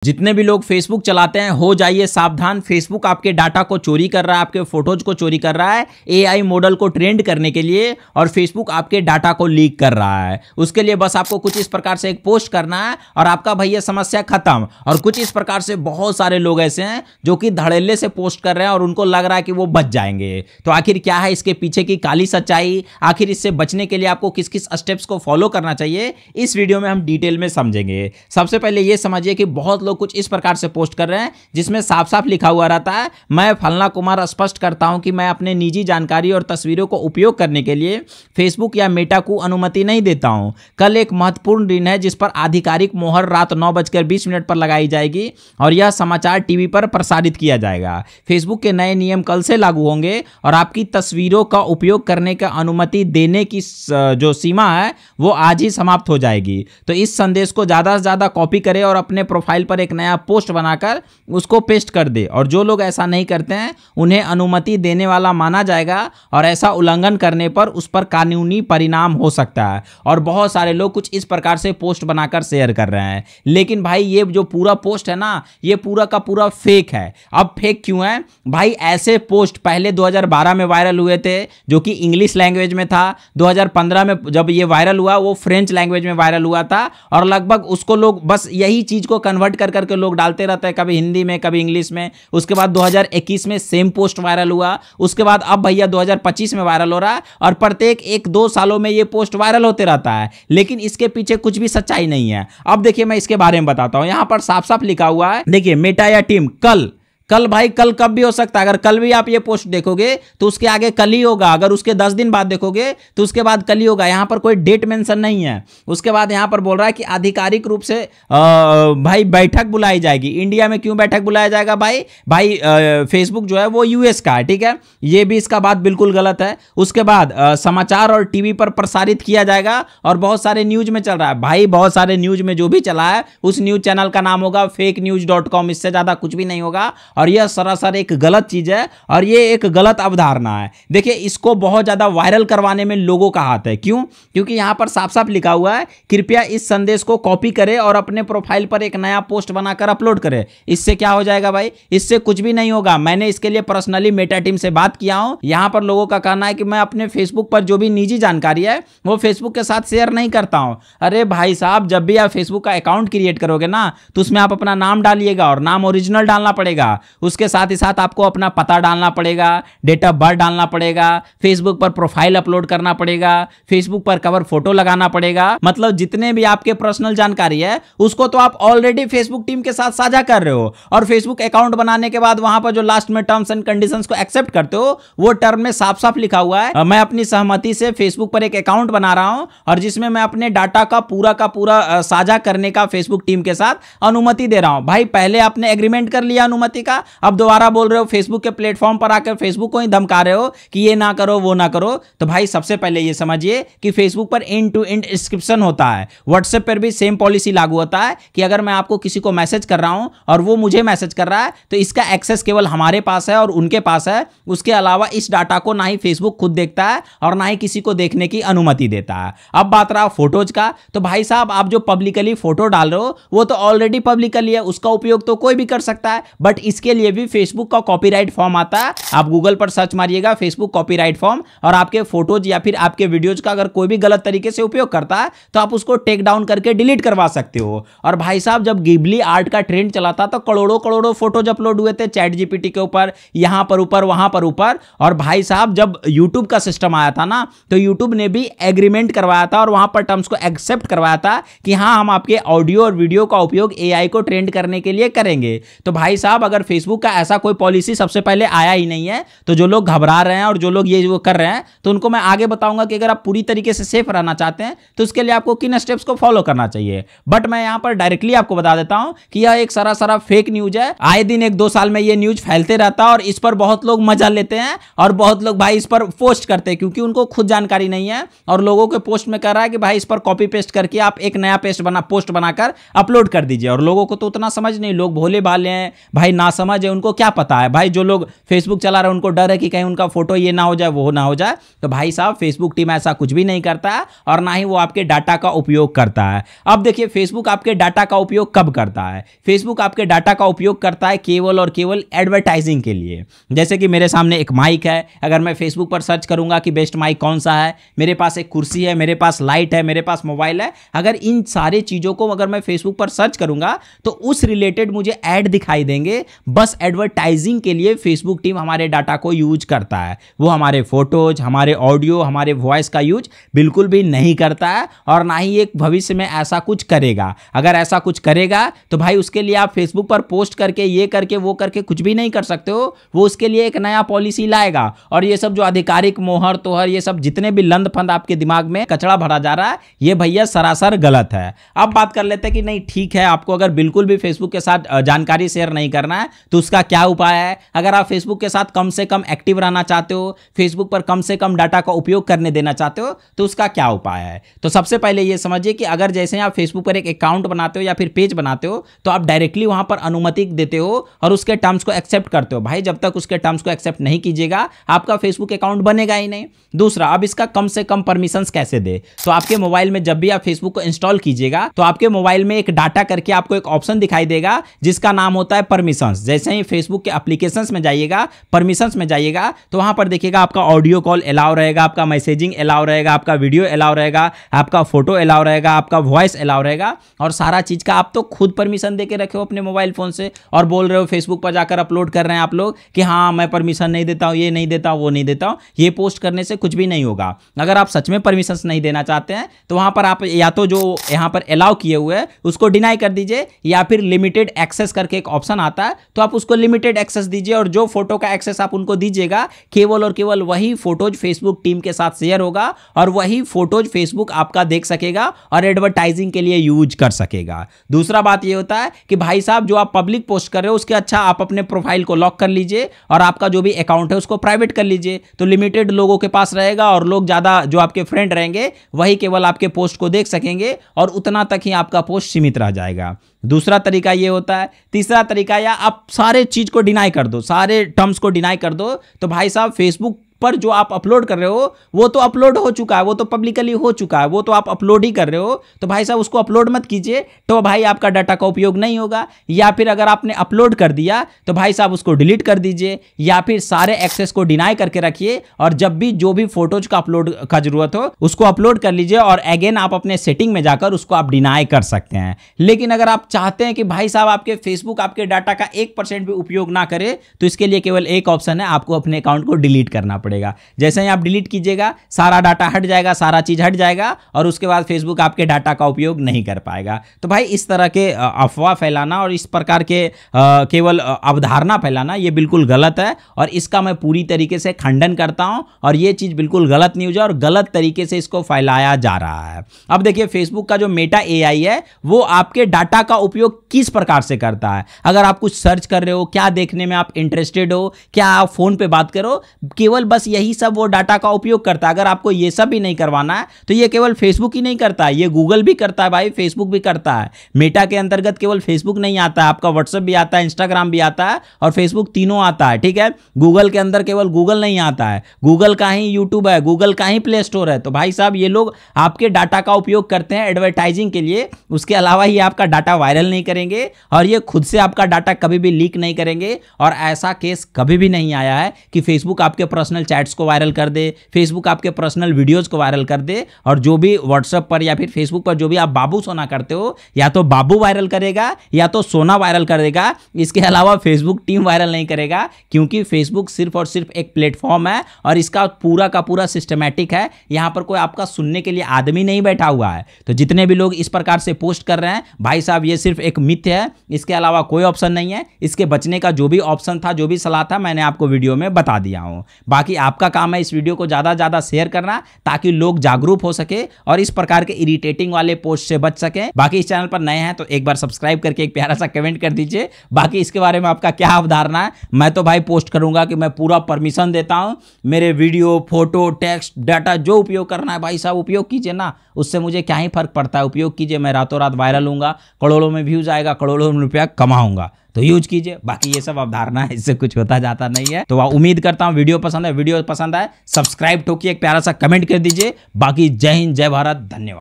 जितने भी लोग फेसबुक चलाते हैं हो जाइए सावधान। फेसबुक आपके डाटा को चोरी कर रहा है, आपके फोटोज को चोरी कर रहा है एआई मॉडल को ट्रेंड करने के लिए, और फेसबुक आपके डाटा को लीक कर रहा है। उसके लिए बस आपको कुछ इस प्रकार से एक पोस्ट करना है और आपका भैया समस्या खत्म। और कुछ इस प्रकार से बहुत सारे लोग ऐसे हैं जो कि धड़ल्ले से पोस्ट कर रहे हैं और उनको लग रहा है कि वो बच जाएंगे। तो आखिर क्या है इसके पीछे की काली सच्चाई, आखिर इससे बचने के लिए आपको किस किस स्टेप्स को फॉलो करना चाहिए, इस वीडियो में हम डिटेल में समझेंगे। सबसे पहले ये समझिए कि बहुत लोग कुछ इस प्रकार से पोस्ट कर रहे हैं जिसमें साफ साफ लिखा हुआ रहता है, मैं फलना कुमार स्पष्ट करता हूं कि मैं अपने निजी जानकारी और तस्वीरों को उपयोग करने के लिए फेसबुक या मेटा को अनुमति नहीं देता हूं। कल एक महत्वपूर्ण दिन है जिस पर आधिकारिक मोहर रात 9:20 पर लगाई जाएगी और यह समाचार टीवी पर प्रसारित किया जाएगा। फेसबुक के नए नियम कल से लागू होंगे और आपकी तस्वीरों का उपयोग करने का अनुमति देने की जो सीमा है वो आज ही समाप्त हो जाएगी। तो इस संदेश को ज्यादा से ज्यादा कॉपी करें और अपने प्रोफाइल पर एक नया पोस्ट बनाकर उसको पेस्ट कर दे। और जो लोग ऐसा नहीं करते हैं उन्हें अनुमति देने वाला माना जाएगा और ऐसा उल्लंघन करने पर उस पर कानूनी परिणाम हो सकता है। और बहुत सारे लोग कुछ इस प्रकार से पोस्ट बनाकर शेयर कर रहे हैं, लेकिन भाई ये जो पूरा पोस्ट है ना, ये पूरा का पूरा फेक है। अब फेक क्यों है भाई? ऐसे पोस्ट पहले 2012 में वायरल हुए थे जो कि इंग्लिश लैंग्वेज में था। 2015 में जब ये वायरल हुआ वो फ्रेंच लैंग्वेज में वायरल हुआ था और लगभग उसको लोग बस यही चीज को कन्वर्ट कर करके लोग डालते रहते हैं, कभी हिंदी में कभी इंग्लिश में। उसके बाद 2021 में सेम पोस्ट वायरल हुआ। उसके बाद अब भैया 2025 में वायरल हो रहा है और प्रत्येक 1-2 सालों में ये पोस्ट वायरल होते रहता है, लेकिन इसके पीछे कुछ भी सच्चाई नहीं है। अब देखिए मैं इसके बारे में बताता हूं। यहां पर साफ साफ लिखा हुआ है, देखिए मेटा या टीम कल भाई, कल कब भी हो सकता है। अगर कल भी आप ये पोस्ट देखोगे तो उसके आगे कल ही होगा, अगर उसके 10 दिन बाद देखोगे तो उसके बाद कल ही होगा। यहां पर कोई डेट मेंशन नहीं है। उसके बाद यहां पर बोल रहा है कि आधिकारिक रूप से भाई बैठक बुलाई जाएगी। इंडिया में क्यों बैठक बुलाया जाएगा भाई? फेसबुक जो है वो यूएस का है, ठीक है, ये भी इसका बात बिल्कुल गलत है। उसके बाद समाचार और टीवी पर प्रसारित किया जाएगा और बहुत सारे न्यूज में चल रहा है भाई। बहुत सारे न्यूज में जो भी चला है उस न्यूज चैनल का नाम होगा fakenews.com, इससे ज्यादा कुछ भी नहीं होगा। और यह सरासर एक गलत चीज है और यह एक गलत अवधारणा है। देखिए इसको बहुत ज्यादा वायरल करवाने में लोगों का हाथ है। क्यों? क्योंकि यहां पर साफ साफ लिखा हुआ है, कृपया इस संदेश को कॉपी करें और अपने प्रोफाइल पर एक नया पोस्ट बनाकर अपलोड करें। इससे क्या हो जाएगा भाई? इससे कुछ भी नहीं होगा। मैंने इसके लिए पर्सनली मेटा टीम से बात किया हूं। यहां पर लोगों का कहना है कि मैं अपने फेसबुक पर जो भी निजी जानकारी है वो फेसबुक के साथ शेयर नहीं करता हूं। अरे भाई साहब, जब भी आप फेसबुक का अकाउंट क्रिएट करोगे ना तो उसमें आप अपना नाम डालिएगा और नाम ओरिजिनल डालना पड़ेगा। उसके साथ ही साथ आपको अपना पता डालना पड़ेगा, डेट ऑफ बर्थ डालना पड़ेगा, फेसबुक पर प्रोफाइल अपलोड करना पड़ेगा, फेसबुक पर कवर फोटो लगाना पड़ेगा। मतलब जितने भी आपके पर्सनल जानकारी है उसको तो आप ऑलरेडी फेसबुक टीम के साथ साझा कर रहे हो। और फेसबुक अकाउंट बनाने के बाद वहां पर जो लास्ट में टर्म्स एंड कंडीशंस को एक्सेप्ट करते हो वो टर्म में साफ साफ लिखा हुआ है, मैं अपनी सहमति से फेसबुक पर एक अकाउंट बना रहा हूं और जिसमें मैं अपने डाटा का पूरा साझा करने का फेसबुक टीम के साथ अनुमति दे रहा हूं। भाई पहले आपने एग्रीमेंट कर लिया अनुमति का, अब दोबारा बोल रहे हो फेसबुक के प्लेटफॉर्म पर आकर फेसबुक को ही धमका रहे हो कि ये ना करो वो ना करो। तो भाई सबसे पहले ये समझिए कि फेसबुक पर एंड टू एंड इंस्क्रिप्शन होता है। व्हाट्सएप पर भी सेम पॉलिसी लागू होता है कि अगर मैं आपको किसी को मैसेज कर रहा हूं और वो मुझे मैसेज कर रहा है तो इसका एक्सेस केवल हमारे पास है और उनके पास है। उसके अलावा इस डाटा को ना ही फेसबुक खुद देखता है और ना ही किसी को देखने की अनुमति देता है। अब बात रहा फोटोज का, तो भाई साहब आप जो पब्लिकली फोटो डाल रहे हो वो तो ऑलरेडी पब्लिकली है, उसका उपयोग तो कोई भी कर सकता है। बट इसके लिए भी फेसबुक का कॉपीराइट फॉर्म आता है। आप गूगल पर सर्च मारिएगा फेसबुक कॉपीराइट फॉर्म, और आपके फोटोज या फिर आपके वीडियोज का अगर कोई भी गलत तरीके से उपयोग करता है तो आप उसको टेक डाउन करके डिलीट करवा सकते हो। और भाई साहब जब गिबली आर्ट का ट्रेंड चला था तो करोड़ों फोटोज अपलोड हुए थे चैट जीपीटी के ऊपर, यहां पर ऊपर वहां पर ऊपर। और भाई साहब जब यूट्यूब का सिस्टम आया था ना तो यूट्यूब ने भी एग्रीमेंट करवाया था और वहां पर टर्म्स को एक्सेप्ट करवाया था कि हां हम आपके ऑडियो और वीडियो का उपयोग एआई को ट्रेंड करने के लिए करेंगे। तो भाई साहब अगर फेसबुक का ऐसा कोई पॉलिसी सबसे पहले आया ही नहीं है तो जो लोग घबरा रहे हैं और जो लोग ये वो कर रहे हैं तो उनको मैं आगे बताऊंगा कि अगर आप पूरी तरीके से सेफ रहना चाहते हैं तो उसके लिए आपको किन स्टेप्स को फॉलो करना चाहिए। बट मैं यहां पर डायरेक्टली आपको बता देता हूं कि यह एक सरासर फेक न्यूज है। आए दिन 1-2 साल में यह न्यूज फैलते रहता है और इस पर बहुत लोग मजा लेते हैं और बहुत लोग भाई इस पर पोस्ट करते हैं क्योंकि उनको खुद जानकारी नहीं है और लोगों के पोस्ट में कह रहा है कि भाई इस पर कॉपी पेस्ट करके आप एक नया पोस्ट बनाकर अपलोड कर दीजिए। और लोगों को तो उतना समझ नहीं, लोग भोले भाले हैं भाई, ना नासमझ है, उनको क्या पता है भाई, जो लोग फेसबुक चला रहे हैं उनको डर है कि कहीं उनका फोटो ये ना हो जाए, वो ना हो जाए। तो भाई साहब फेसबुक टीम ऐसा कुछ भी नहीं करता है और ना ही वो आपके डाटा का उपयोग करता है। अब देखिए फेसबुक आपके डाटा का उपयोग कब करता है? फेसबुक आपके डाटा का उपयोग करता है केवल और केवल एडवर्टाइजिंग के लिए। जैसे कि मेरे सामने एक माइक है, अगर मैं फेसबुक पर सर्च करूंगा कि बेस्ट माइक कौन सा है, मेरे पास एक कुर्सी है, मेरे पास लाइट है, मेरे पास मोबाइल है, अगर इन सारे चीजों को अगर मैं फेसबुक पर सर्च करूंगा तो उस रिलेटेड मुझे ऐड दिखाई देंगे। बस एडवर्टाइजिंग के लिए फेसबुक टीम हमारे डाटा को यूज करता है। वो हमारे फोटोज, हमारे ऑडियो, हमारे वॉइस का यूज बिल्कुल भी नहीं करता है और ना ही एक भविष्य में ऐसा कुछ करेगा। अगर ऐसा कुछ करेगा तो भाई उसके लिए आप फेसबुक पर पोस्ट करके ये करके वो करके कुछ भी नहीं कर सकते हो। वो उसके लिए एक नया पॉलिसी लाएगा और ये सब जो आधिकारिक मोहर तोहर ये सब जितने भी लंद फंद आपके दिमाग में कचरा भरा जा रहा है, ये भैया सरासर गलत है। अब बात कर लेते हैं कि नहीं ठीक है, आपको अगर बिल्कुल भी फेसबुक के साथ जानकारी शेयर नहीं करना है तो उसका क्या उपाय है? अगर आप फेसबुक के साथ कम से कम एक्टिव रहना चाहते हो, फेसबुक पर कम से कम डाटा का उपयोग करने देना चाहते हो, तो उसका क्या उपाय है? तो सबसे पहले ये समझिए कि अगर जैसे आप फेसबुक पर एक अकाउंट बनाते हो या फिर पेज बनाते हो तो आप डायरेक्टली वहां पर अनुमति देते हो और उसके टर्म्स को एक्सेप्ट करते हो। भाई जब तक उसके टर्म्स को एक्सेप्ट नहीं कीजिएगा आपका फेसबुक अकाउंट बनेगा ही नहीं। दूसरा, अब इसका कम से कम परमिशंस कैसे दे? तो आपके मोबाइल में जब भी आप फेसबुक को इंस्टॉल कीजिएगा तो आपके मोबाइल में एक डाटा करके आपको एक ऑप्शन दिखाई देगा जिसका नाम होता है परमिशंस। जैसे ही फेसबुक के एप्लीकेशंस में जाइएगा, परमिशंस में जाइएगा तो वहां पर देखिएगा आपका ऑडियो कॉल अलाउ रहेगा, आपका मैसेजिंग अलाउ रहेगा, आपका वीडियो अलाउ रहेगा, आपका फोटो अलाउ रहेगा, आपका वॉइस अलाउ रहेगा और सारा चीज का आप तो खुद परमिशन देके रखे हो अपने मोबाइल फोन से और बोल रहे हो फेसबुक पर जाकर अपलोड कर रहे हैं आप लोग कि हाँ मैं परमिशन नहीं देता हूं, ये नहीं देता हूं, वो नहीं देता हूं। ये पोस्ट करने से कुछ भी नहीं होगा। अगर आप सच में परमिशन नहीं देना चाहते हैं तो वहां पर आप या तो जो यहां पर अलाउ किए हुए हैं उसको डिनाई कर दीजिए या फिर लिमिटेड एक्सेस करके एक ऑप्शन आता है तो आप उसको लिमिटेड एक्सेस दीजिए और जो फोटो का एक्सेस आप उनको दीजिएगा केवल और केवल वही फोटोज फेसबुक टीम के साथ शेयर होगा और वही फोटोज फेसबुक आपका देख सकेगा और एडवर्टाइजिंग के लिए यूज कर सकेगा। दूसरा बात ये होता है कि भाई साहब जो आप पब्लिक पोस्ट कर रहे हो उसके अच्छा आप अपने प्रोफाइल को लॉक कर लीजिए और आपका जो भी अकाउंट है उसको प्राइवेट कर लीजिए तो लिमिटेड लोगों के पास रहेगा और लोग ज्यादा जो आपके फ्रेंड रहेंगे वही केवल आपके पोस्ट को देख सकेंगे और उतना तक ही आपका पोस्ट सीमित रह जाएगा। दूसरा तरीका ये होता है। तीसरा तरीका, या आप सारे चीज को डिनाई कर दो, सारे टर्म्स को डिनाई कर दो तो भाई साहब फेसबुक पर जो आप अपलोड कर रहे हो वो तो अपलोड हो चुका है, वो तो पब्लिकली हो चुका है, वो तो आप अपलोड ही कर रहे हो तो भाई साहब उसको अपलोड मत कीजिए तो भाई आपका डाटा का उपयोग नहीं होगा। या फिर अगर आपने अपलोड कर दिया तो भाई साहब उसको डिलीट कर दीजिए या फिर सारे एक्सेस को डिनाई करके रखिए और जब भी जो भी फोटोज का अपलोड का जरूरत हो उसको अपलोड कर लीजिए और अगेन आप अपने सेटिंग में जाकर उसको आप डिनाई कर सकते हैं। लेकिन अगर आप चाहते हैं कि भाई साहब आपके फेसबुक आपके डाटा का 1% भी उपयोग ना करे तो इसके लिए केवल एक ऑप्शन है, आपको अपने अकाउंट को डिलीट करना पड़ेगा। जैसे ही आप डिलीट कीजिएगा सारा डाटा हट जाएगा, सारा चीज हट जाएगा और उसके बाद फेसबुक आपके डाटा का उपयोग नहीं कर पाएगा। तो भाई इस तरह के अफवाह फैलाना और इस प्रकार के केवल अवधारणा फैलाना ये बिल्कुल गलत है और इसका मैं पूरी तरीके से खंडन करता हूं और ये चीज बिल्कुल गलत न्यूज है और गलत तरीके से इसको फैलाया जा रहा है। अब देखिए फेसबुक का जो मेटा एआई है वो आपके डाटा का उपयोग किस प्रकार से करता है। अगर आप कुछ सर्च कर रहे हो, क्या देखने में आप इंटरेस्टेड हो, क्या आप फोन पे बात करो, केवल बस यही सब वो डाटा का उपयोग करता है। अगर आपको ये सब भी नहीं करवाना है तो ये केवल फेसबुक ही नहीं करता है, ये गूगल भी करता है भाई, फेसबुक भी करता है। मेटा के अंतर्गत केवल फेसबुक नहीं आता है, आपका व्हाट्सएप भी आता है, इंस्टाग्राम भी आता है और फेसबुक तीनों आता है। ठीक है, गूगल के अंदर केवल गूगल नहीं आता है, गूगल का ही यूट्यूब है, गूगल का ही प्ले स्टोर है। तो भाई साहब ये लोग आपके डाटा का उपयोग करते हैं एडवर्टाइजिंग के लिए, उसके अलावा ये आपका डाटा वायरल नहीं करेंगे और ये खुद से आपका डाटा कभी भी लीक नहीं करेंगे। और ऐसा केस कभी भी नहीं आया है कि फेसबुक आपके पर्सनल चैट्स को वायरल कर दे, फेसबुक आपके पर्सनल वीडियोस को वायरल कर दे और जो भी व्हाट्सएप पर या फिर फेसबुक पर जो भी आप बाबू सोना करते हो या तो बाबू वायरल करेगा या तो सोना वायरल कर देगा। इसके अलावा फेसबुक टीम वायरल नहीं करेगा क्योंकि फेसबुक सिर्फ और सिर्फ एक प्लेटफॉर्म है और इसका पूरा का पूरा सिस्टमैटिक है। यहां पर कोई आपका सुनने के लिए आदमी नहीं बैठा हुआ है। तो जितने भी लोग इस प्रकार से पोस्ट कर रहे हैं भाई साहब ये सिर्फ एक मिथ्य है, इसके अलावा कोई ऑप्शन नहीं है। इसके बचने का जो भी ऑप्शन था, जो भी सलाह था, मैंने आपको वीडियो में बता दिया हूं। बाकी आपका काम है इस वीडियो को ज्यादा ज्यादा शेयर करना ताकि लोग जागरूक हो सके और इस प्रकार के इरिटेटिंग वाले पोस्ट से बच सके। बाकी इस चैनल पर नए हैं तो एक बार सब्सक्राइब करके एक प्यारा सा कमेंट कर दीजिए। बाकी इसके बारे में आपका क्या अवधारणा है? मैं तो भाई पोस्ट करूंगा कि मैं पूरा परमिशन देता हूं, मेरे वीडियो, फोटो, टेक्स्ट, डाटा जो उपयोग करना है भाई साहब उपयोग कीजिए ना, उससे मुझे क्या ही फर्क पड़ता है, उपयोग कीजिए। मैं रातों रात वायरल हूंगा, करोड़ों में व्यूज आएगा, करोड़ों में रुपया कमाऊंगा। तो यूज कीजिए। बाकी ये सब अवधारणा है, इससे कुछ होता जाता नहीं है। तो उम्मीद करता हूं वीडियो पसंद है, वीडियो पसंद आए सब्सक्राइब ठोकिए, एक प्यारा सा कमेंट कर दीजिए। बाकी जय हिंद, जय भारत, धन्यवाद।